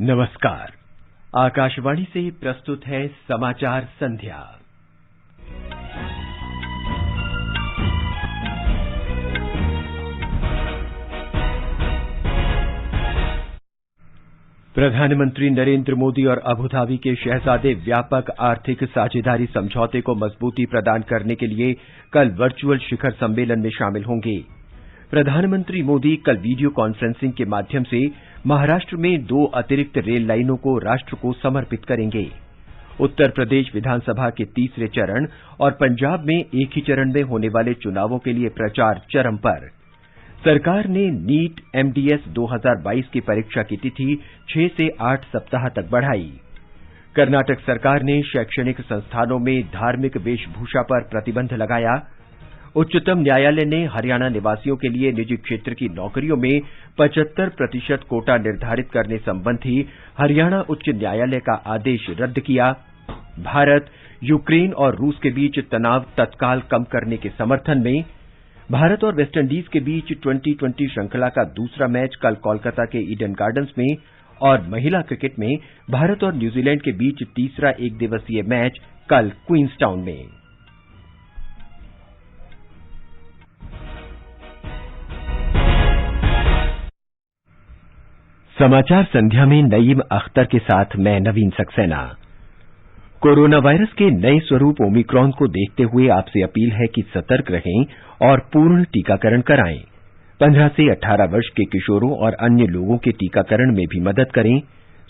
नमस्कार। आकाशवाणी से प्रस्तुत है समाचार संध्या। प्रधानमंत्री नरेंद्र मोदी और अबू धाबी के शहजादे व्यापक आर्थिक साझेदारी समझौते को मजबूती प्रदान करने के लिए कल वर्चुअल शिखर सम्मेलन में शामिल होंगे। प्रधानमंत्री मोदी कल वीडियो कॉन्फ्रेंसिंग के माध्यम से महाराष्ट्र में 2 अतिरिक्त रेल लाइनों को राष्ट्र को समर्पित करेंगे। उत्तर प्रदेश विधानसभा के तीसरे चरण और पंजाब में एक ही चरण में होने वाले चुनावों के लिए प्रचार चरम पर। सरकार ने नीट एमडीएस 2022 की परीक्षा की तिथि 6 से 8 सप्ताह तक बढ़ाई। कर्नाटक सरकार ने शैक्षणिक संस्थानों में धार्मिक वेशभूषा पर प्रतिबंध लगाया। उच्चतम न्यायालय ने हरियाणा निवासियों के लिए निजी क्षेत्र की नौकरियों में 75% कोटा निर्धारित करने संबंधी हरियाणा उच्च न्यायालय का आदेश रद्द किया। भारत, यूक्रेन और रूस के बीच तनाव तत्काल कम करने के समर्थन में। भारत और वेस्टइंडीज के बीच 2020 श्रृंखला का दूसरा मैच कल कोलकाता के ईडन गार्डन्स में। और महिला क्रिकेट में भारत और न्यूजीलैंड के बीच तीसरा एकदिवसीय मैच कल क्वींसटाउन में। समाचार संध्या में नईम अख्तर के साथ मैं नवीन सक्सेना। कोरोना वायरस के नए स्वरूप ओमिक्रॉन को देखते हुए आपसे अपील है कि सतर्क रहें और पूर्ण टीकाकरण कराएं। 15 से 18 वर्ष के किशोरों और अन्य लोगों के टीकाकरण में भी मदद करें।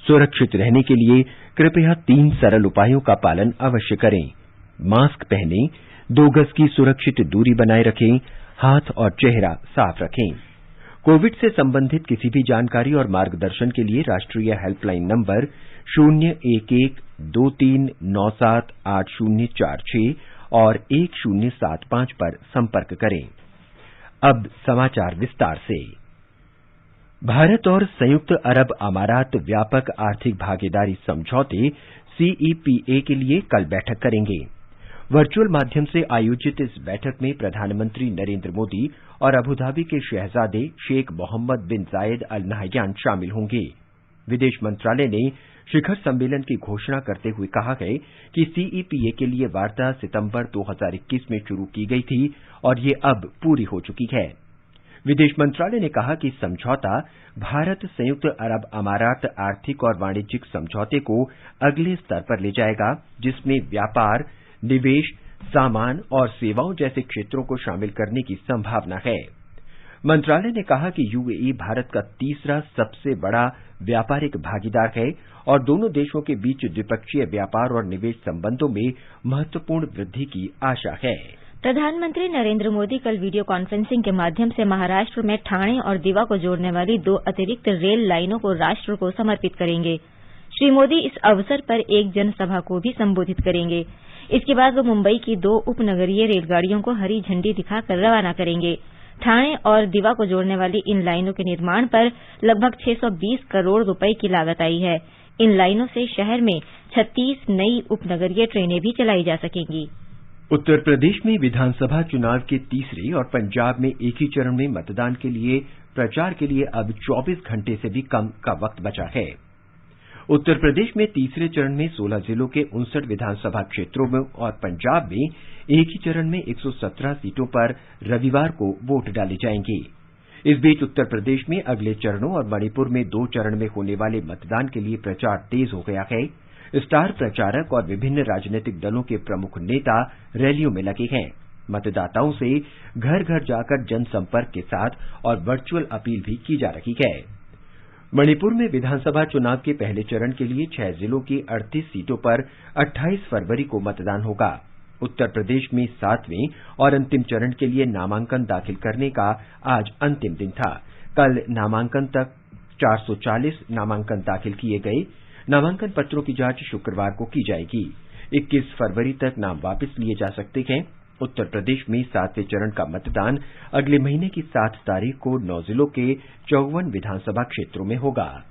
सुरक्षित रहने के लिए कृपया 3 सरल उपायों का पालन अवश्य करें। मास्क पहनें, 2 गज की सुरक्षित दूरी बनाए रखें, हाथ और चेहरा साफ रखें। कोविड से संबंधित किसी भी जानकारी और मार्गदर्शन के लिए राष्ट्रीय हेल्पलाइन नंबर 011-2397-8046 और 1075 पर संपर्क करें। अब समाचार विस्तार से। भारत और संयुक्त अरब अमारात व्यापक आर्थिक भागीदारी समझौते सीईपीए के लिए कल बैठक करेंगे। वर्चुअल माध्यम से आयोजित इस बैठक में प्रधानमंत्री नरेंद्र मोदी और अबू धाबी के शहजादे शेख मोहम्मद बिन जायद अल नहयान शामिल होंगे। विदेश मंत्रालय ने शिखर सम्मेलन की घोषणा करते हुए कहा है कि सीईपीए के लिए वार्ता सितंबर 2021 में शुरू की गई थी और ये अब पूरी हो चुकी है। विदेश मंत्रालय ने कहा कि समझौता भारत संयुक्त अरब अमारात आर्थिक और वाणिज्यिक समझौते को अगले स्तर पर ले जाएगा, जिसमें व्यापार, निवेश, सामान और सेवाओं जैसे क्षेत्रों को शामिल करने की संभावना है। मंत्रालय ने कहा कि यूएई भारत का तीसरा सबसे बड़ा व्यापारिक भागीदार है और दोनों देशों के बीच द्विपक्षीय व्यापार और निवेश संबंधों में महत्वपूर्ण वृद्धि की आशा है। प्रधानमंत्री नरेंद्र मोदी कल वीडियो कॉन्फ्रेंसिंग के माध्यम से महाराष्ट्र में ठाणे और दिवा को जोड़ने वाली 2 अतिरिक्त रेल लाइनों को राष्ट्र को समर्पित करेंगे। श्री मोदी इस अवसर पर एक जनसभा को भी संबोधित करेंगे। इसके बाद वो मुंबई की 2 उपनगरीय रेलगाड़ियों को हरी झंडी दिखाकर रवाना करेंगे। ठाणे और दिवा को जोड़ने वाली इन लाइनों के निर्माण पर लगभग 620 करोड़ रुपए की लागत आई है। इन लाइनों से शहर में 36 नई उपनगरीय ट्रेनें भी चलाई जा सकेंगी। उत्तर प्रदेश में विधानसभा चुनाव के तीसरे और पंजाब में एक ही चरण में मतदान के लिए प्रचार के लिए अब 24 घंटे से भी कम का वक्त बचा है। उत्तर प्रदेश में तीसरे चरण में 16 जिलों के 59 विधानसभा क्षेत्रों में और पंजाब में एक ही चरण में 117 सीटों पर रविवार को वोट डाले जाएंगे। इस बीच उत्तर प्रदेश में अगले चरणों और मणिपुर में 2 चरण में होने वाले मतदान के लिए प्रचार तेज हो गया है। स्टार प्रचारक और विभिन्न राजनीतिक दलों के प्रमुख नेता रैलियों में लगे हैं। मतदाताओं से घर घर जाकर जनसंपर्क के साथ और वर्चुअल अपील भी की जा रही है। मणिपुर में विधानसभा चुनाव के पहले चरण के लिए 6 जिलों की 38 सीटों पर 28 फरवरी को मतदान होगा। उत्तर प्रदेश में 7वें और अंतिम चरण के लिए नामांकन दाखिल करने का आज अंतिम दिन था। कल नामांकन तक 440 नामांकन दाखिल किए गए। नामांकन पत्रों की जांच शुक्रवार को की जाएगी। 21 फरवरी तक नाम वापस लिए जा सकते हैं। उत्तर प्रदेश में 7वें चरण का मतदान अगले महीने की 7 तारीख को 9 जिलों के 54 विधानसभा क्षेत्रों में होगा।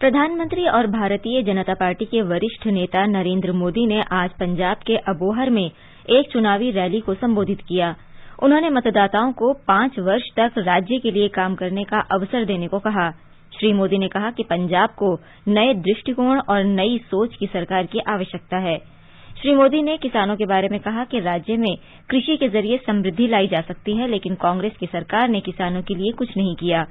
प्रधानमंत्री और भारतीय जनता पार्टी के वरिष्ठ नेता नरेंद्र मोदी ने आज पंजाब के अबोहर में एक चुनावी रैली को संबोधित किया। उन्होंने मतदाताओं को 5 वर्ष तक राज्य के लिए काम करने का अवसर देने को कहा। श्री मोदी ने कहा कि पंजाब को नए दृष्टिकोण और नई सोच की सरकार की आवश्यकता है। श्री मोदी ने किसानों के बारे में कहा कि राज्य में कृषि के जरिए समृद्धि लाई जा सकती है, लेकिन कांग्रेस की सरकार ने किसानों के लिए कुछ नहीं किया।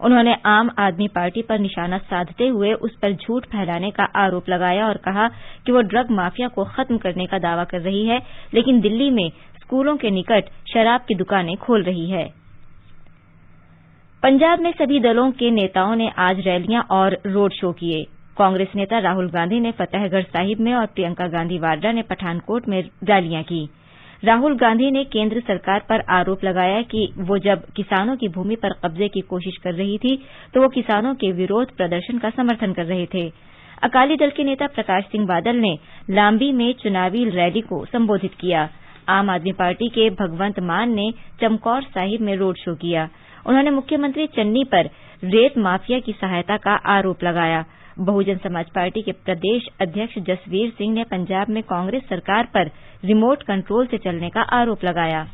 उन्होंने आम आदमी पार्टी पर निशाना साधते हुए उस पर झूठ फैलाने का आरोप लगाया और कहा कि वो ड्रग माफिया को खत्म करने का दावा कर रही है, लेकिन दिल्ली में स्कूलों के निकट शराब की दुकानें खोल रही है। पंजाब में सभी दलों के नेताओं ने आज रैलियां और रोड शो किए। कांग्रेस नेता राहुल गांधी ने फतेहगढ़ साहिब में और प्रियंका गांधी वाड्रा ने पठानकोट में रैलियां की। राहुल गांधी ने केंद्र सरकार पर आरोप लगाया कि वो जब किसानों की भूमि पर कब्जे की कोशिश कर रही थी तो वो किसानों के विरोध प्रदर्शन का समर्थन कर रहे थे। अकाली दल के नेता प्रकाश सिंह बादल ने लांबी में चुनावी रैली को संबोधित किया। आम आदमी पार्टी के भगवंत मान ने चमकौर साहिब में रोड शो किया। उन्होंने मुख्यमंत्री चन्नी पर रेत माफिया की सहायता का आरोप लगाया। बहुजन समाज पार्टी के प्रदेश अध्यक्ष जसवीर सिंह ने पंजाब में कांग्रेस सरकार पर रिमोट कंट्रोल से चलने का आरोप लगाया।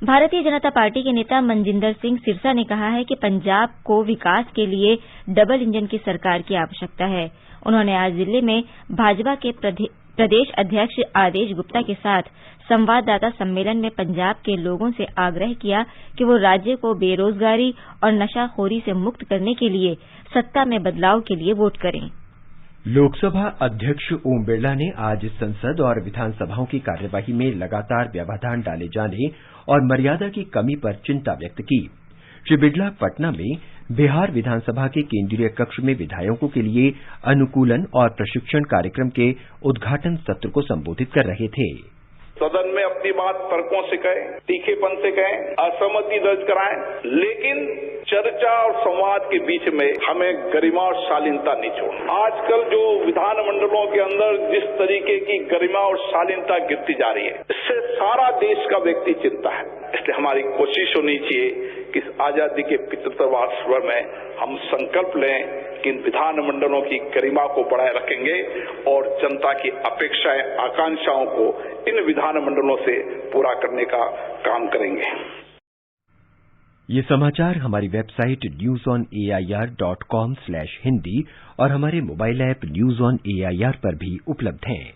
भारतीय जनता पार्टी के नेता मनजिंदर सिंह सिरसा ने कहा है कि पंजाब को विकास के लिए डबल इंजन की सरकार की आवश्यकता है। उन्होंने आज दिल्ली में भाजपा के प्रदेश अध्यक्ष आदेश गुप्ता के साथ संवाददाता सम्मेलन में पंजाब के लोगों से आग्रह किया कि वो राज्य को बेरोजगारी और नशाखोरी से मुक्त करने के लिए सत्ता में बदलाव के लिए वोट करें। लोकसभा अध्यक्ष ओम बिरला ने आज संसद और विधानसभाओं की कार्यवाही में लगातार व्यवधान डाले जाने और मर्यादा की कमी पर चिंता व्यक्त की। श्री बिरला पटना में बिहार विधानसभा के केंद्रीय कक्ष में विधायकों के लिए अनुकूलन और प्रशिक्षण कार्यक्रम के उद्घाटन सत्र को संबोधित कर रहे थे। सदन में अपनी बात तर्कों से कहें, तीखेपन से कहें, असहमति दर्ज कराएं, लेकिन चर्चा और संवाद के बीच में हमें गरिमा और शालीनता नहीं छोड़ना। आजकल जो विधानमंडलों के अंदर जिस तरीके की गरिमा और शालीनता गिरती जा रही है, इससे सारा देश का व्यक्ति चिंता है। इसलिए हमारी कोशिश होनी चाहिए कि इस आजादी के 75वें वर्ष में हम संकल्प लें कि इन विधानमंडलों की गरिमा को बढ़ाए रखेंगे और जनता की अपेक्षाएं, आकांक्षाओं को इन विधानमंडलों से पूरा करने का काम करेंगे। ये समाचार हमारी वेबसाइट newsonair.com/hindi और हमारे mobile app news on AIR पर भी उपलब्ध हैं।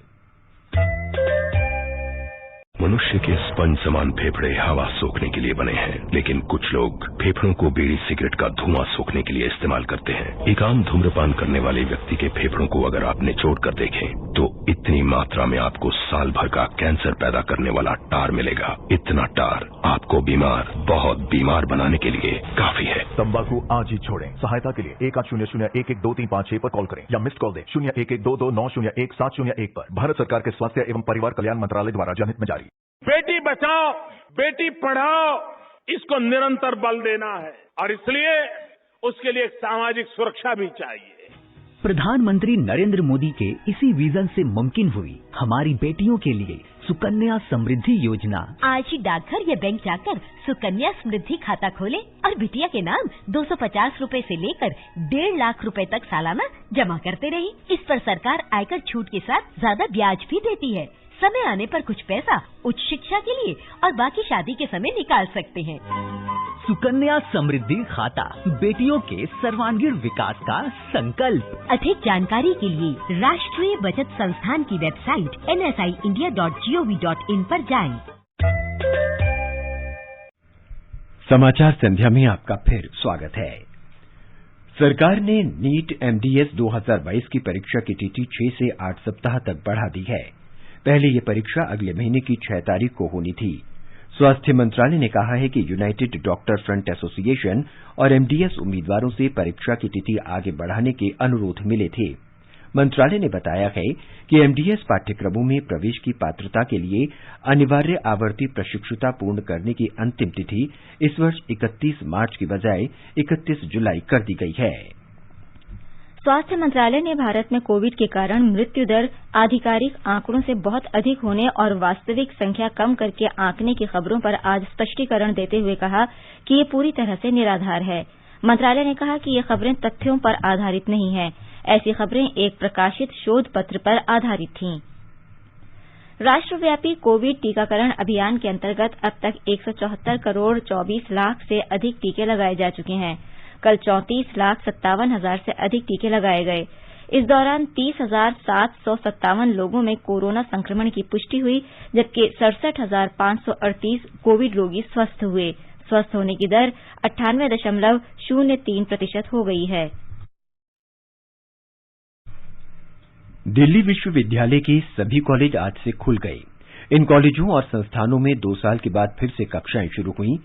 मनुष्य के स्पंज समान फेफड़े हवा सोखने के लिए बने हैं, लेकिन कुछ लोग फेफड़ों को बीड़ी सिगरेट का धुआं सोखने के लिए इस्तेमाल करते हैं। एक आम धूम्रपान करने वाले व्यक्ति के फेफड़ों को अगर आप निचोड़ कर देखें तो इतनी मात्रा में आपको साल भर का कैंसर पैदा करने वाला टार मिलेगा। इतना टार आपको बीमार, बहुत बीमार बनाने के लिए काफी है। तंबाकू आज ही छोड़ें। सहायता के लिए 1800-112356 पर कॉल करें या मिस्ड कॉल दें 01122901 पर। भारत सरकार के स्वास्थ्य एवं परिवार कल्याण मंत्रालय द्वारा जनहित में जारी। बेटी बचाओ, बेटी पढ़ाओ, इसको निरंतर बल देना है और इसलिए उसके लिए एक सामाजिक सुरक्षा भी चाहिए। प्रधानमंत्री नरेंद्र मोदी के इसी विजन से मुमकिन हुई हमारी बेटियों के लिए सुकन्या समृद्धि योजना। आज ही डाकघर या बैंक जाकर सुकन्या समृद्धि खाता खोलें और बिटिया के नाम 250 रूपए से लेकर 1.5 लाख रूपए तक सालाना जमा करते रहें। इस पर सरकार आयकर छूट के साथ ज्यादा ब्याज भी देती है। समय आने पर कुछ पैसा उच्च शिक्षा के लिए और बाकी शादी के समय निकाल सकते हैं। सुकन्या समृद्धि खाता, बेटियों के सर्वांगीण विकास का संकल्प। अधिक जानकारी के लिए राष्ट्रीय बचत संस्थान की वेबसाइट nsiindia.gov.in पर जाएं। समाचार संध्या में आपका फिर स्वागत है। सरकार ने नीट एमडीएस 2022 की परीक्षा की तिथि 6 से 8 सप्ताह तक बढ़ा दी है। पहले ये परीक्षा अगले महीने की 6 तारीख को होनी थी। स्वास्थ्य मंत्रालय ने कहा है कि यूनाइटेड डॉक्टर फ्रंट एसोसिएशन और एमडीएस उम्मीदवारों से परीक्षा की तिथि आगे बढ़ाने के अनुरोध मिले थे। मंत्रालय ने बताया है कि एमडीएस पाठ्यक्रमों में प्रवेश की पात्रता के लिए अनिवार्य आवर्ती प्रशिक्षुता पूर्ण करने की अंतिम तिथि इस वर्ष 31 मार्च की बजाय 31 जुलाई कर दी गई है। स्वास्थ्य मंत्रालय ने भारत में कोविड के कारण मृत्यु दर आधिकारिक आंकड़ों से बहुत अधिक होने और वास्तविक संख्या कम करके आंकने की खबरों पर आज स्पष्टीकरण देते हुए कहा कि ये पूरी तरह से निराधार है। मंत्रालय ने कहा कि ये खबरें तथ्यों पर आधारित नहीं हैं। ऐसी खबरें एक प्रकाशित शोध पत्र पर आधारित थीं। राष्ट्रव्यापी कोविड टीकाकरण अभियान के अंतर्गत अब तक 174 करोड़ 24 लाख से अधिक टीके लगाए जा चुके हैं। कल 34,57,000 से अधिक टीके लगाए गए। इस दौरान 30,757 लोगों में कोरोना संक्रमण की पुष्टि हुई, जबकि 67,538 कोविड रोगी स्वस्थ हुए। स्वस्थ होने की दर 98.03% हो गई है। दिल्ली विश्वविद्यालय के सभी कॉलेज आज से खुल गए। इन कॉलेजों और संस्थानों में 2 साल के बाद फिर से कक्षाएं शुरू हुई।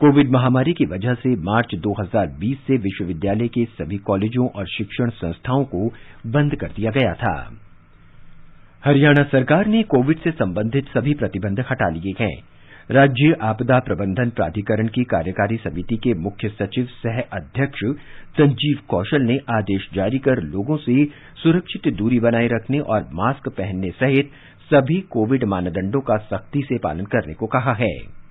कोविड महामारी की वजह से मार्च 2020 से विश्वविद्यालय के सभी कॉलेजों और शिक्षण संस्थाओं को बंद कर दिया गया था। हरियाणा सरकार ने कोविड से संबंधित सभी प्रतिबंध हटा लिए हैं। राज्य आपदा प्रबंधन प्राधिकरण की कार्यकारी समिति के मुख्य सचिव सह अध्यक्ष संजीव कौशल ने आदेश जारी कर लोगों से सुरक्षित दूरी बनाए रखने और मास्क पहनने सहित सभी कोविड मानदंडों का सख्ती से पालन करने को कहा है।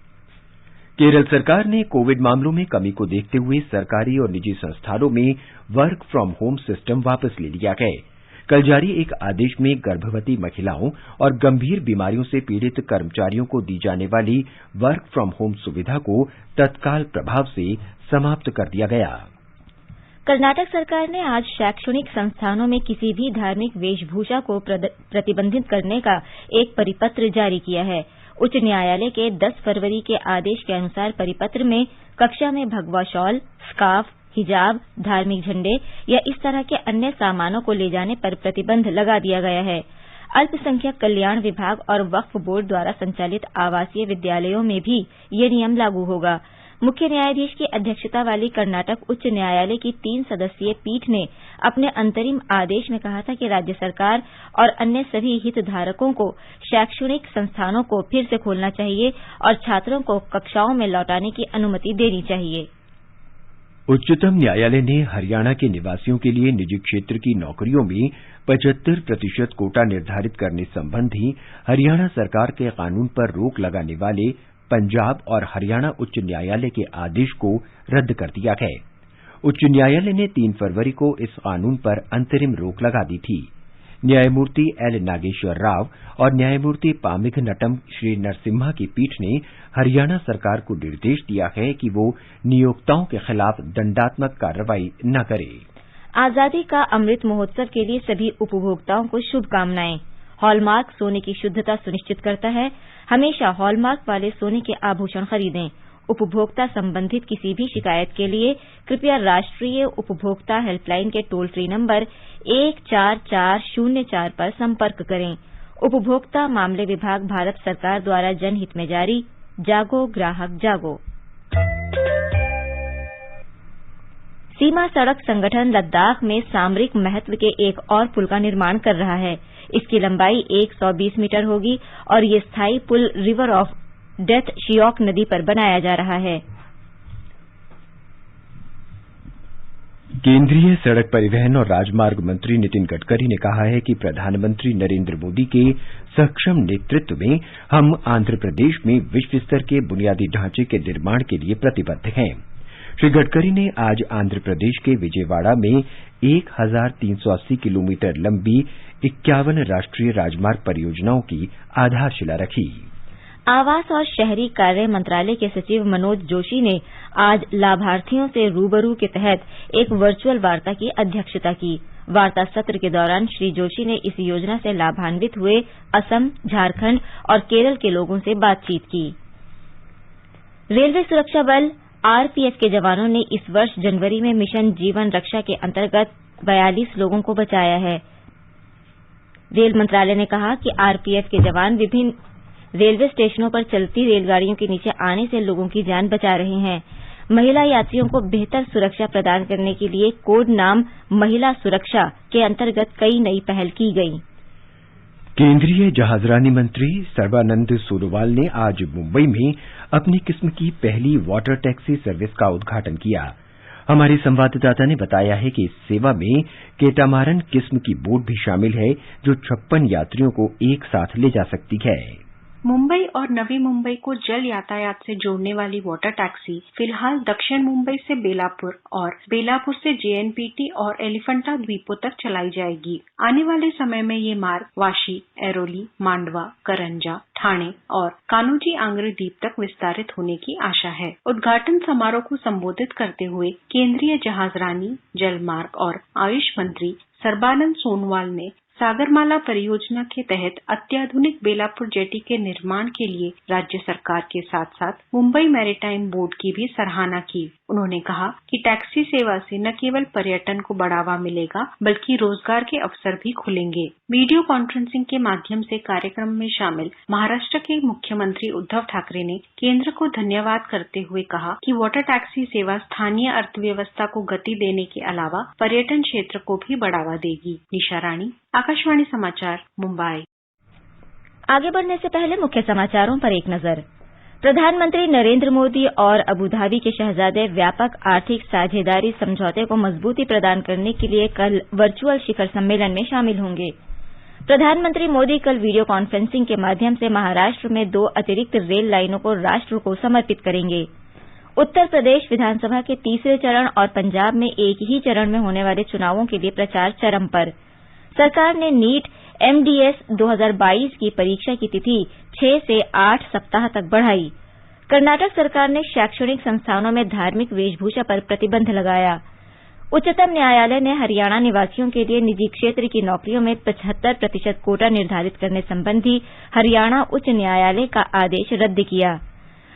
केरल सरकार ने कोविड मामलों में कमी को देखते हुए सरकारी और निजी संस्थानों में वर्क फ्रॉम होम सिस्टम वापस ले लिया है। कल जारी एक आदेश में गर्भवती महिलाओं और गंभीर बीमारियों से पीड़ित कर्मचारियों को दी जाने वाली वर्क फ्रॉम होम सुविधा को तत्काल प्रभाव से समाप्त कर दिया गया। कर्नाटक सरकार ने आज शैक्षणिक संस्थानों में किसी भी धार्मिक वेशभूषा को प्रतिबंधित करने का एक परिपत्र जारी किया है। उच्च न्यायालय के 10 फरवरी के आदेश के अनुसार परिपत्र में कक्षा में भगवा शॉल, स्कार्फ, हिजाब, धार्मिक झंडे या इस तरह के अन्य सामानों को ले जाने पर प्रतिबंध लगा दिया गया है। अल्पसंख्यक कल्याण विभाग और वक्फ बोर्ड द्वारा संचालित आवासीय विद्यालयों में भी ये नियम लागू होगा। मुख्य न्यायाधीश की अध्यक्षता वाली कर्नाटक उच्च न्यायालय की 3 सदस्यीय पीठ ने अपने अंतरिम आदेश में कहा था कि राज्य सरकार और अन्य सभी हितधारकों को शैक्षणिक संस्थानों को फिर से खोलना चाहिए और छात्रों को कक्षाओं में लौटाने की अनुमति देनी चाहिए। उच्चतम न्यायालय ने हरियाणा के निवासियों के लिए निजी क्षेत्र की नौकरियों में 75% कोटा निर्धारित करने संबंधी हरियाणा सरकार के कानून पर रोक लगाने वाले पंजाब और हरियाणा उच्च न्यायालय के आदेश को रद्द कर दिया है। उच्च न्यायालय ने 3 फरवरी को इस कानून पर अंतरिम रोक लगा दी थी। न्यायमूर्ति एल नागेश्वर राव और न्यायमूर्ति पामिघ नटम श्री नरसिम्हा की पीठ ने हरियाणा सरकार को निर्देश दिया है कि वो नियोक्ताओं के खिलाफ दंडात्मक कार्रवाई न करे। आजादी का अमृत महोत्सव के लिए सभी उपभोक्ताओं को शुभकामनाएं। हॉलमार्क सोने की शुद्धता सुनिश्चित करता है। हमेशा हॉलमार्क वाले सोने के आभूषण खरीदें। उपभोक्ता संबंधित किसी भी शिकायत के लिए कृपया राष्ट्रीय उपभोक्ता हेल्पलाइन के टोल फ्री नंबर 14404 पर संपर्क करें। उपभोक्ता मामले विभाग भारत सरकार द्वारा जनहित में जारी। जागो ग्राहक जागो। सीमा सड़क संगठन लद्दाख में सामरिक महत्व के एक और पुल का निर्माण कर रहा है। इसकी लंबाई 120 मीटर होगी और ये स्थायी पुल रिवर ऑफ डेथ शियोक नदी पर बनाया जा रहा है। केंद्रीय सड़क परिवहन और राजमार्ग मंत्री नितिन गडकरी ने कहा है कि प्रधानमंत्री नरेंद्र मोदी के सक्षम नेतृत्व में हम आंध्र प्रदेश में विश्व स्तर के बुनियादी ढांचे के निर्माण के लिए प्रतिबद्ध हैं। श्री गडकरी ने आज आंध्र प्रदेश के विजयवाड़ा में 1380 किलोमीटर लंबी 51 राष्ट्रीय राजमार्ग परियोजनाओं की आधारशिला रखी। आवास और शहरी कार्य मंत्रालय के सचिव मनोज जोशी ने आज लाभार्थियों से रूबरू के तहत एक वर्चुअल वार्ता की अध्यक्षता की। वार्ता सत्र के दौरान श्री जोशी ने इस योजना से लाभान्वित हुए असम, झारखंड और केरल के लोगों से बातचीत की। रेलवे सुरक्षा बल आरपीएफ के जवानों ने इस वर्ष जनवरी में मिशन जीवन रक्षा के अंतर्गत 42 लोगों को बचाया है। रेल मंत्रालय ने कहा कि आरपीएफ के जवान विभिन्न रेलवे स्टेशनों पर चलती रेलगाड़ियों के नीचे आने से लोगों की जान बचा रहे हैं। महिला यात्रियों को बेहतर सुरक्षा प्रदान करने के लिए कोड नाम महिला सुरक्षा के अंतर्गत कई नई पहल की गई। केंद्रीय जहाजरानी मंत्री सर्बानंद सोनोवाल ने आज मुंबई में अपनी किस्म की पहली वाटर टैक्सी सर्विस का उद्घाटन किया। हमारे संवाददाता ने बताया है कि इस सेवा में केटामारन किस्म की बोट भी शामिल है जो 56 यात्रियों को एक साथ ले जा सकती है। मुंबई और नवी मुंबई को जल यातायात से जोड़ने वाली वाटर टैक्सी फिलहाल दक्षिण मुंबई से बेलापुर और बेलापुर से JNPT और एलिफेंटा द्वीपों तक चलाई जाएगी। आने वाले समय में ये मार्ग वाशी, ऐरोली, मांडवा, करंजा, ठाणे और कान्होजी आंग्रे द्वीप तक विस्तारित होने की आशा है। उद्घाटन समारोह को संबोधित करते हुए केंद्रीय जहाजरानी, जलमार्ग और आयुष मंत्री सर्बानंद सोनोवाल ने सागरमाला परियोजना के तहत अत्याधुनिक बेलापुर जेटी के निर्माण के लिए राज्य सरकार के साथ साथ मुंबई मैरीटाइम बोर्ड की भी सराहना की। उन्होंने कहा कि टैक्सी सेवा से न केवल पर्यटन को बढ़ावा मिलेगा बल्कि रोजगार के अवसर भी खुलेंगे। वीडियो कॉन्फ्रेंसिंग के माध्यम से कार्यक्रम में शामिल महाराष्ट्र के मुख्यमंत्री उद्धव ठाकरे ने केंद्र को धन्यवाद करते हुए कहा कि वाटर टैक्सी सेवा स्थानीय अर्थव्यवस्था को गति देने के अलावा पर्यटन क्षेत्र को भी बढ़ावा देगी। निशा रानी, आकाशवाणी समाचार, मुंबई। आगे बढ़ने से पहले मुख्य समाचारों पर एक नजर। प्रधानमंत्री नरेंद्र मोदी और अबुधाबी के शहजादे व्यापक आर्थिक साझेदारी समझौते को मजबूती प्रदान करने के लिए कल वर्चुअल शिखर सम्मेलन में शामिल होंगे। प्रधानमंत्री मोदी कल वीडियो कॉन्फ्रेंसिंग के माध्यम से महाराष्ट्र में 2 अतिरिक्त रेल लाइनों को राष्ट्र को समर्पित करेंगे। उत्तर प्रदेश विधानसभा के तीसरे चरण और पंजाब में एक ही चरण में होने वाले चुनावों के लिए प्रचार चरम पर। सरकार ने नीट MDS 2022 की परीक्षा की तिथि 6 से 8 सप्ताह तक बढ़ाई। कर्नाटक सरकार ने शैक्षणिक संस्थानों में धार्मिक वेशभूषा पर प्रतिबंध लगाया। उच्चतम न्यायालय ने हरियाणा निवासियों के लिए निजी क्षेत्र की नौकरियों में 75% कोटा निर्धारित करने संबंधी हरियाणा उच्च न्यायालय का आदेश रद्द किया।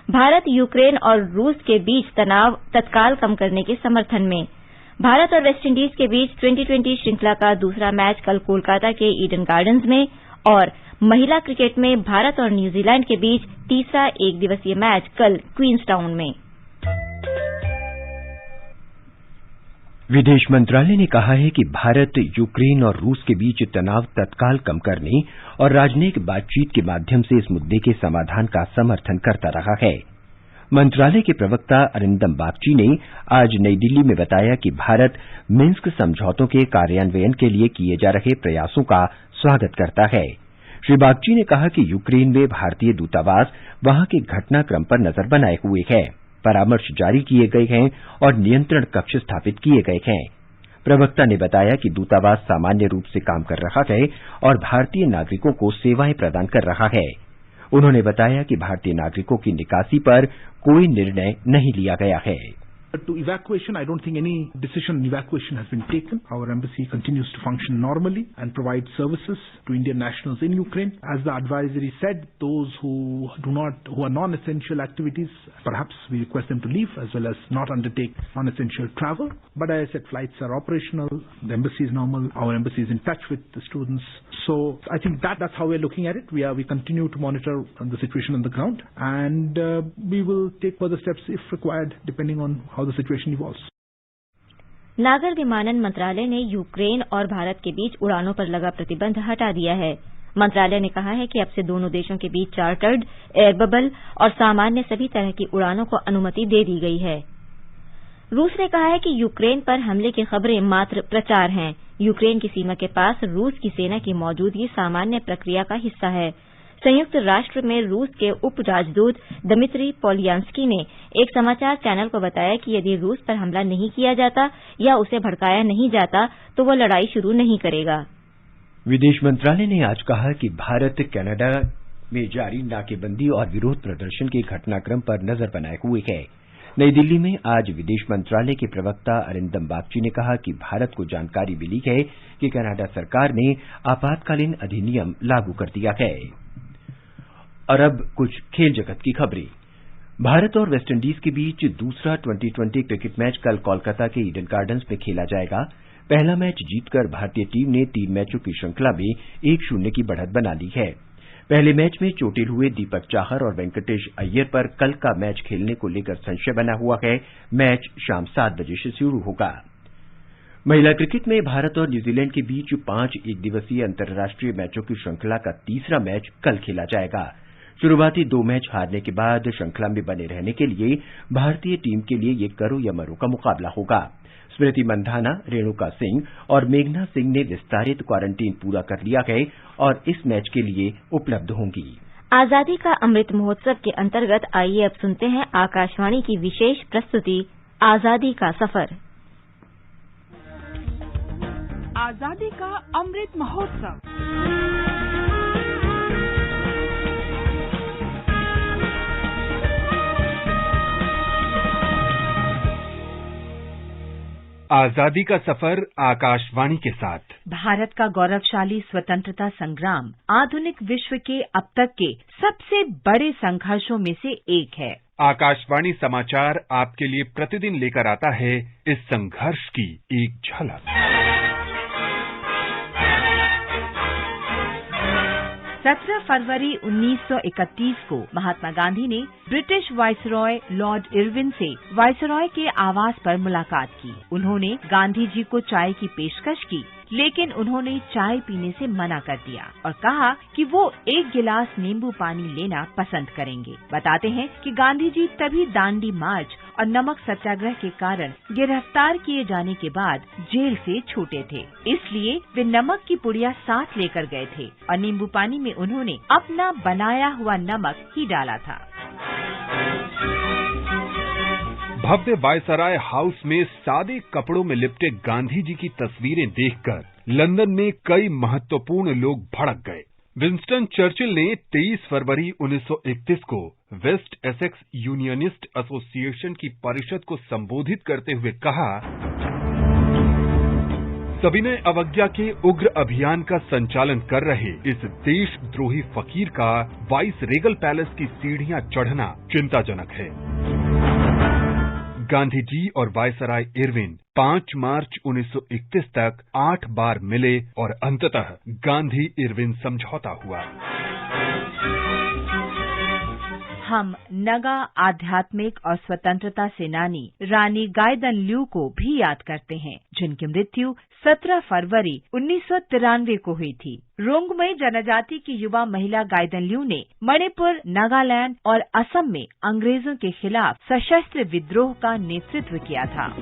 भारत, यूक्रेन और रूस के बीच तनाव तत्काल कम करने के समर्थन में। भारत और वेस्टइंडीज के बीच 2020 श्रृंखला का दूसरा मैच कल कोलकाता के ईडन गार्डन्स में और महिला क्रिकेट में भारत और न्यूजीलैंड के बीच तीसरा एक दिवसीय मैच कल क्वींसटाउन में। विदेश मंत्रालय ने कहा है कि भारत, यूक्रेन और रूस के बीच तनाव तत्काल कम करने और राजनयिक बातचीत के माध्यम से इस मुद्दे के समाधान का समर्थन करता रहा है। मंत्रालय के प्रवक्ता अरिंदम बागची ने आज नई दिल्ली में बताया कि भारत मिन्स्क समझौतों के कार्यान्वयन के लिए किए जा रहे प्रयासों का स्वागत करता है। श्री बागची ने कहा कि यूक्रेन में भारतीय दूतावास वहां के घटनाक्रम पर नजर बनाए हुए है, परामर्श जारी किए गए हैं और नियंत्रण कक्ष स्थापित किए गए हैं। प्रवक्ता ने बताया कि दूतावास सामान्य रूप से काम कर रहा है और भारतीय नागरिकों को सेवाएं प्रदान कर रहा है। उन्होंने बताया कि भारतीय नागरिकों की निकासी पर कोई निर्णय नहीं लिया गया है। To evacuation, I don't think any decision on evacuation has been taken. Our embassy continues to function normally and provide services to Indian nationals in Ukraine. As the advisory said, those who are non-essential activities, perhaps we request them to leave as well as not undertake non-essential travel. But as I said, flights are operational. The embassy is normal. Our embassy is in touch with the students. So I think that's how we're looking at it. We continue to monitor the situation on the ground, and we will take further steps if required, depending on how the situation evolves. नागर विमानन मंत्रालय ने Ukraine और भारत के बीच उड़ानों पर लगा प्रतिबंध हटा दिया है। मंत्रालय ने कहा है कि अब से दोनों देशों के बीच चार्टर्ड, एयर बबल और सामान्य सभी तरह की उड़ानों को अनुमति दे दी गई है। रूस ने कहा है कि यूक्रेन पर हमले की खबरें मात्र प्रचार हैं। यूक्रेन की सीमा के पास रूस की सेना की मौजूदगी सामान्य प्रक्रिया का हिस्सा है। संयुक्त राष्ट्र में रूस के उप राजदूत दमित्री पोलियांस्की ने एक समाचार चैनल को बताया कि यदि रूस पर हमला नहीं किया जाता या उसे भड़काया नहीं जाता तो वह लड़ाई शुरू नहीं करेगा। विदेश मंत्रालय ने आज कहा कि भारत कनाडा में जारी नाकेबंदी और विरोध प्रदर्शन के घटनाक्रम पर नजर बनाए हुए है। नई दिल्ली में आज विदेश मंत्रालय के प्रवक्ता अरिंदम बागची ने कहा कि भारत को जानकारी मिली है कि कनाडा सरकार ने आपातकालीन अधिनियम लागू कर दिया है। और अब कुछ खेल जगत की खबरें। भारत और वेस्टइंडीज के बीच दूसरा 2020 क्रिकेट मैच कल कोलकाता के ईडन गार्डन्स में खेला जाएगा। पहला मैच जीतकर भारतीय टीम ने 3 मैचों की श्रृंखला में 1-0 की बढ़त बना ली है। पहले मैच में चोटिल हुए दीपक चाहर और वेंकटेश अय्यर पर कल का मैच खेलने को लेकर संशय बना हुआ है। मैच शाम 7 बजे से शुरू होगा। महिला क्रिकेट में भारत और न्यूजीलैंड के बीच 5 एकदिवसीय अंतर्राष्ट्रीय मैचों की श्रृंखला का तीसरा मैच कल खेला जाएगा। शुरुआती 2 मैच हारने के बाद श्रृंखला में बने रहने के लिए भारतीय टीम के लिए ये करो या मरो का मुकाबला होगा। स्मृति मंधाना, रेणुका सिंह और मेघना सिंह ने विस्तारित क्वारंटीन पूरा कर लिया है और इस मैच के लिए उपलब्ध होंगी। आजादी का अमृत महोत्सव के अंतर्गत आइए अब सुनते हैं आकाशवाणी की विशेष प्रस्तुति आजादी का सफर। आजादी का अमृत महोत्सव। आजादी का सफर आकाशवाणी के साथ। भारत का गौरवशाली स्वतंत्रता संग्राम आधुनिक विश्व के अब तक के सबसे बड़े संघर्षों में से एक है। आकाशवाणी समाचार आपके लिए प्रतिदिन लेकर आता है इस संघर्ष की एक झलक। 17 फरवरी 1931 को महात्मा गांधी ने ब्रिटिश वायसरॉय लॉर्ड इरविन से वायसरॉय के आवास पर मुलाकात की। उन्होंने गांधी जी को चाय की पेशकश की, लेकिन उन्होंने चाय पीने से मना कर दिया और कहा कि वो एक गिलास नींबू पानी लेना पसंद करेंगे। बताते हैं कि गांधी जी तभी दांडी मार्च और नमक सत्याग्रह के कारण गिरफ्तार किए जाने के बाद जेल से छूटे थे, इसलिए वे नमक की पुड़िया साथ लेकर गए थे और नींबू पानी में उन्होंने अपना बनाया हुआ नमक ही डाला था। भव्य वायसराय हाउस में सादे कपड़ों में लिपटे गांधी जी की तस्वीरें देखकर लंदन में कई महत्वपूर्ण लोग भड़क गए। विंस्टन चर्चिल ने 23 फरवरी 1931 को वेस्ट एसेक्स यूनियनिस्ट एसोसिएशन की परिषद को संबोधित करते हुए कहा, सविनय अवज्ञा के उग्र अभियान का संचालन कर रहे इस देशद्रोही फकीर का वाइस रेगल पैलेस की सीढ़ियां चढ़ना चिंताजनक है। गांधी जी और वायसराय इरविन 5 मार्च 1931 तक 8 बार मिले और अंततः गांधी इरविन समझौता हुआ। हम नगा आध्यात्मिक और स्वतंत्रता सेनानी रानी गाइदन ल्यू को भी याद करते हैं, जिनकी मृत्यु 17 फरवरी 1993 को हुई थी। रोंगमई जनजाति की युवा महिला गाइदन ल्यू ने मणिपुर, नागालैंड और असम में अंग्रेजों के खिलाफ सशस्त्र विद्रोह का नेतृत्व किया था।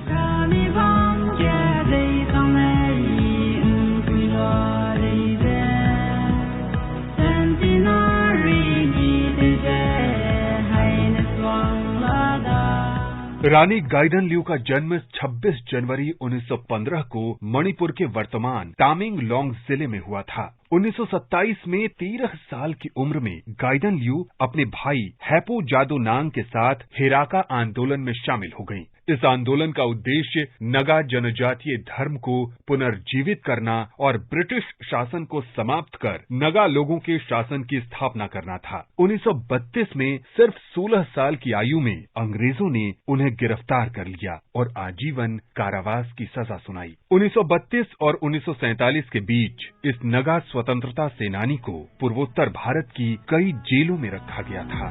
रानी गाइडन ल्यू का जन्म 26 जनवरी 1915 को मणिपुर के वर्तमान तामेंगलोंग जिले में हुआ था। 1927 में 13 साल की उम्र में गाइडन ल्यू अपने भाई हैपो जादो नांग के साथ हेराका आंदोलन में शामिल हो गईं। इस आंदोलन का उद्देश्य नगा जनजातीय धर्म को पुनर्जीवित करना और ब्रिटिश शासन को समाप्त कर नगा लोगों के शासन की स्थापना करना था। 1932 में सिर्फ 16 साल की आयु में अंग्रेजों ने उन्हें गिरफ्तार कर लिया और आजीवन कारावास की सजा सुनाई। 1932 और 1947 के बीच इस नगा स्वतंत्रता सेनानी को पूर्वोत्तर भारत की कई जेलों में रखा गया था।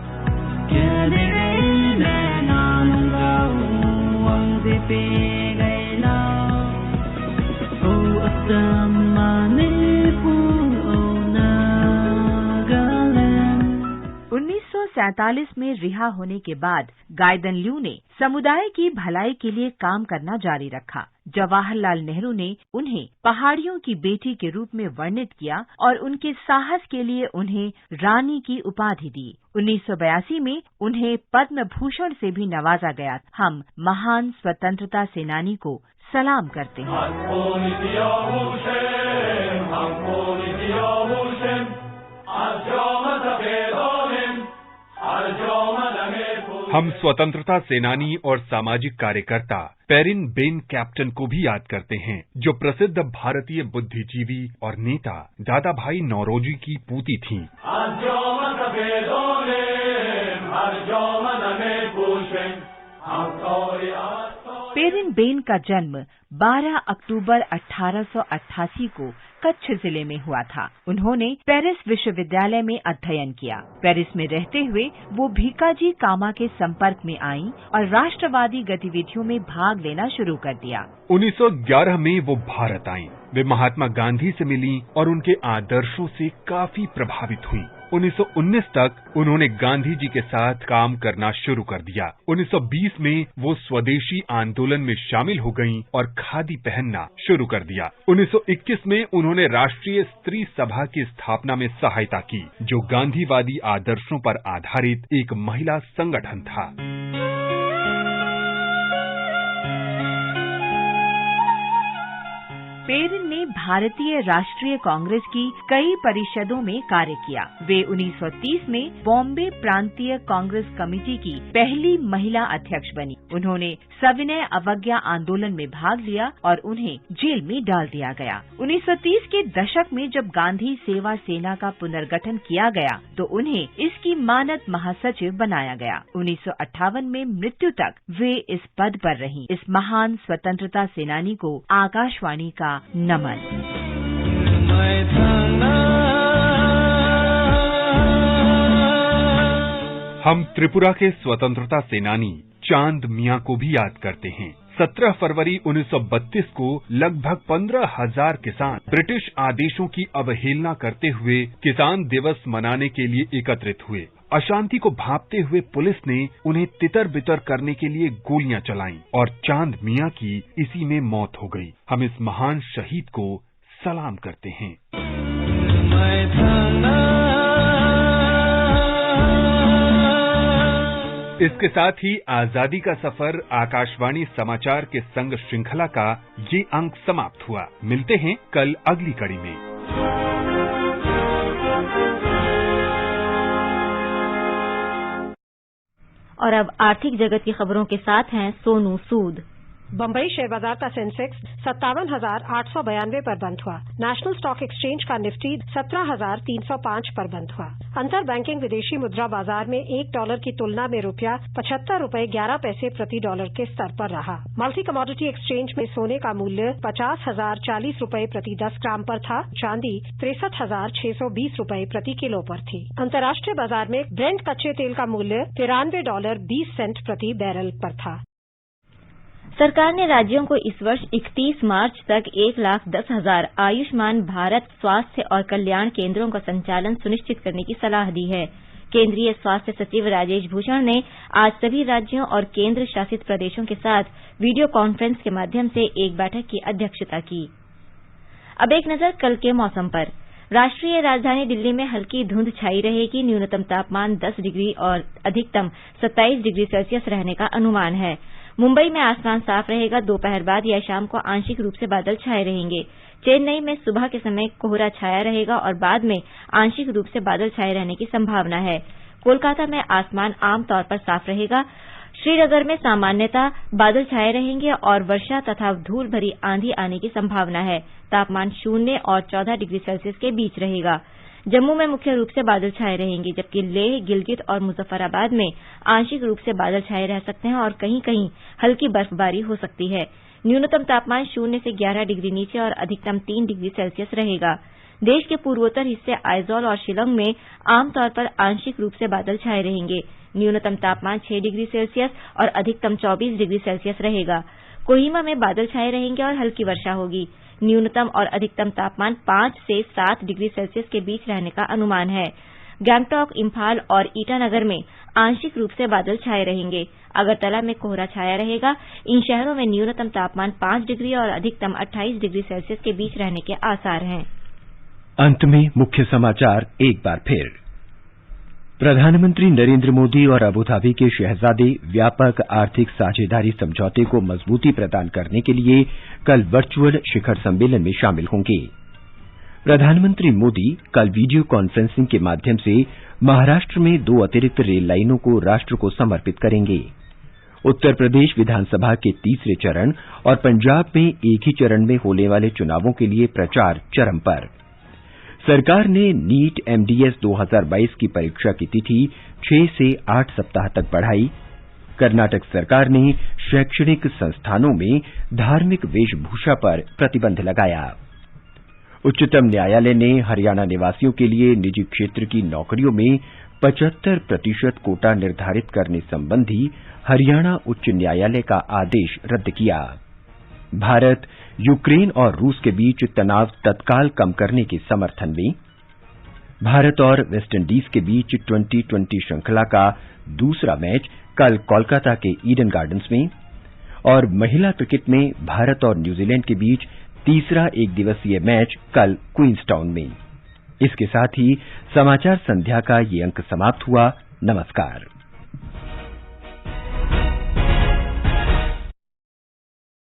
सैतालीस में रिहा होने के बाद गाइदन ल्यू ने समुदाय की भलाई के लिए काम करना जारी रखा। जवाहरलाल नेहरू ने उन्हें पहाड़ियों की बेटी के रूप में वर्णित किया और उनके साहस के लिए उन्हें रानी की उपाधि दी। 1982 में उन्हें पद्म भूषण से भी नवाजा गया। हम महान स्वतंत्रता सेनानी को सलाम करते हैं। हम स्वतंत्रता सेनानी और सामाजिक कार्यकर्ता पेरिन बेन कैप्टन को भी याद करते हैं, जो प्रसिद्ध भारतीय बुद्धिजीवी और नेता दादा भाई नौरोजी की पूती थीं। पेरिन बेन का जन्म 12 अक्टूबर 1888 को कच्छ जिले में हुआ था। उन्होंने पेरिस विश्वविद्यालय में अध्ययन किया। पेरिस में रहते हुए वो भीकाजी कामा के संपर्क में आईं और राष्ट्रवादी गतिविधियों में भाग लेना शुरू कर दिया। 1911 में वो भारत आईं। वे महात्मा गांधी से मिलीं और उनके आदर्शों से काफी प्रभावित हुईं। 1919 तक उन्होंने गांधी जी के साथ काम करना शुरू कर दिया। 1920 में वो स्वदेशी आंदोलन में शामिल हो गईं और खादी पहनना शुरू कर दिया। 1921 में उन्होंने राष्ट्रीय स्त्री सभा की स्थापना में सहायता की, जो गांधीवादी आदर्शों पर आधारित एक महिला संगठन था। पेरिन ने भारतीय राष्ट्रीय कांग्रेस की कई परिषदों में कार्य किया। वे 1930 में बॉम्बे प्रांतीय कांग्रेस कमेटी की पहली महिला अध्यक्ष बनी। उन्होंने सविनय अवज्ञा आंदोलन में भाग लिया और उन्हें जेल में डाल दिया गया। 1930 के दशक में जब गांधी सेवा सेना का पुनर्गठन किया गया तो उन्हें इसकी मानद महासचिव बनाया गया। 1958 में मृत्यु तक वे इस पद पर रहीं। इस महान स्वतंत्रता सेनानी को आकाशवाणी का नमन। हम त्रिपुरा के स्वतंत्रता सेनानी चांद मियां को भी याद करते हैं। 17 फरवरी 1932 को लगभग 15,000 किसान ब्रिटिश आदेशों की अवहेलना करते हुए किसान दिवस मनाने के लिए एकत्रित हुए। अशांति को भांपते हुए पुलिस ने उन्हें तितर बितर करने के लिए गोलियां चलाईं और चांद मियां की इसी में मौत हो गई। हम इस महान शहीद को सलाम करते हैं। इसके साथ ही आजादी का सफर आकाशवाणी समाचार के संग श्रृंखला का ये अंक समाप्त हुआ। मिलते हैं कल अगली कड़ी में। और अब आर्थिक जगत की खबरों के साथ हैं सोनू सूद। बम्बई शेयर बाजार का सेंसेक्स 57,892 पर बंद हुआ। नेशनल स्टॉक एक्सचेंज का निफ्टी 17,305 पर बंद हुआ। अंतर बैंकिंग विदेशी मुद्रा बाजार में $1 की तुलना में रुपया 75 रुपए 11 पैसे प्रति डॉलर के स्तर पर रहा। मल्टी कमोडिटी एक्सचेंज में सोने का मूल्य 50,040 रुपए प्रति 10 ग्राम पर था। चांदी 63,620 रुपए प्रति किलो पर थी। अंतर्राष्ट्रीय बाजार में ब्रेंट कच्चे तेल का मूल्य $93.20 प्रति बैरल पर था। सरकार ने राज्यों को इस वर्ष 31 मार्च तक 1,10,000 आयुष्मान भारत स्वास्थ्य और कल्याण केंद्रों का संचालन सुनिश्चित करने की सलाह दी है। केंद्रीय स्वास्थ्य सचिव राजेश भूषण ने आज सभी राज्यों और केंद्र शासित प्रदेशों के साथ वीडियो कॉन्फ्रेंस के माध्यम से एक बैठक की अध्यक्षता की। अब एक नजर कल के मौसम पर। राष्ट्रीय राजधानी दिल्ली में हल्की धुंध छाई रहेगी। न्यूनतम तापमान 10 डिग्री और अधिकतम 27 डिग्री सेल्सियस रहने का अनुमान है। मुंबई में आसमान साफ रहेगा। दोपहर बाद या शाम को आंशिक रूप से बादल छाए रहेंगे। चेन्नई में सुबह के समय कोहरा छाया रहेगा और बाद में आंशिक रूप से बादल छाए रहने की संभावना है। कोलकाता में आसमान आमतौर पर साफ रहेगा। श्रीनगर में सामान्यतः बादल छाए रहेंगे और वर्षा तथा धूल भरी आंधी आने की संभावना है। तापमान 0 और 14 डिग्री सेल्सियस के बीच रहेगा। जम्मू में मुख्य रूप से बादल छाए रहेंगे, जबकि लेह, गिलगित और मुजफ्फराबाद में आंशिक रूप से बादल छाए रह सकते हैं और कहीं कहीं हल्की बर्फबारी हो सकती है। न्यूनतम तापमान 0 से 11 डिग्री नीचे और अधिकतम 3 डिग्री सेल्सियस रहेगा। देश के पूर्वोत्तर हिस्से आइजॉल और शिलांग में आमतौर पर आंशिक रूप से बादल छाए रहेंगे। न्यूनतम तापमान 6 डिग्री सेल्सियस और अधिकतम 24 डिग्री सेल्सियस रहेगा। कोहिमा में बादल छाए रहेंगे और हल्की वर्षा होगी। न्यूनतम और अधिकतम तापमान 5 से 7 डिग्री सेल्सियस के बीच रहने का अनुमान है। गैंगटॉक, इम्फाल और ईटानगर में आंशिक रूप से बादल छाए रहेंगे। अगरतला में कोहरा छाया रहेगा। इन शहरों में न्यूनतम तापमान 5 डिग्री और अधिकतम 28 डिग्री सेल्सियस के बीच रहने के आसार हैं। अंत में मुख्य समाचार एक बार फिर। प्रधानमंत्री नरेंद्र मोदी और अबुधाबी के शहजादे व्यापक आर्थिक साझेदारी समझौते को मजबूती प्रदान करने के लिए कल वर्चुअल शिखर सम्मेलन में शामिल होंगे। प्रधानमंत्री मोदी कल वीडियो कॉन्फ्रेंसिंग के माध्यम से महाराष्ट्र में 2 अतिरिक्त रेल लाइनों को राष्ट्र को समर्पित करेंगे। उत्तर प्रदेश विधानसभा के तीसरे चरण और पंजाब में एक ही चरण में होने वाले चुनावों के लिए प्रचार चरम पर। सरकार ने नीट एमडीएस 2022 की परीक्षा की तिथि 6 से 8 सप्ताह तक बढ़ाई। कर्नाटक सरकार ने शैक्षणिक संस्थानों में धार्मिक वेशभूषा पर प्रतिबंध लगाया। उच्चतम न्यायालय ने हरियाणा निवासियों के लिए निजी क्षेत्र की नौकरियों में 75% कोटा निर्धारित करने संबंधी हरियाणा उच्च न्यायालय का आदेश रद्द किया। भारत यूक्रेन और रूस के बीच तनाव तत्काल कम करने के समर्थन में। भारत और वेस्टइंडीज के बीच 2020 श्रृंखला का दूसरा मैच कल कोलकाता के ईडन गार्डन्स में और महिला क्रिकेट में भारत और न्यूजीलैंड के बीच तीसरा एक दिवसीय मैच कल क्वींसटाउन में। इसके साथ ही समाचार संध्या का ये अंक समाप्त हुआ। नमस्कार।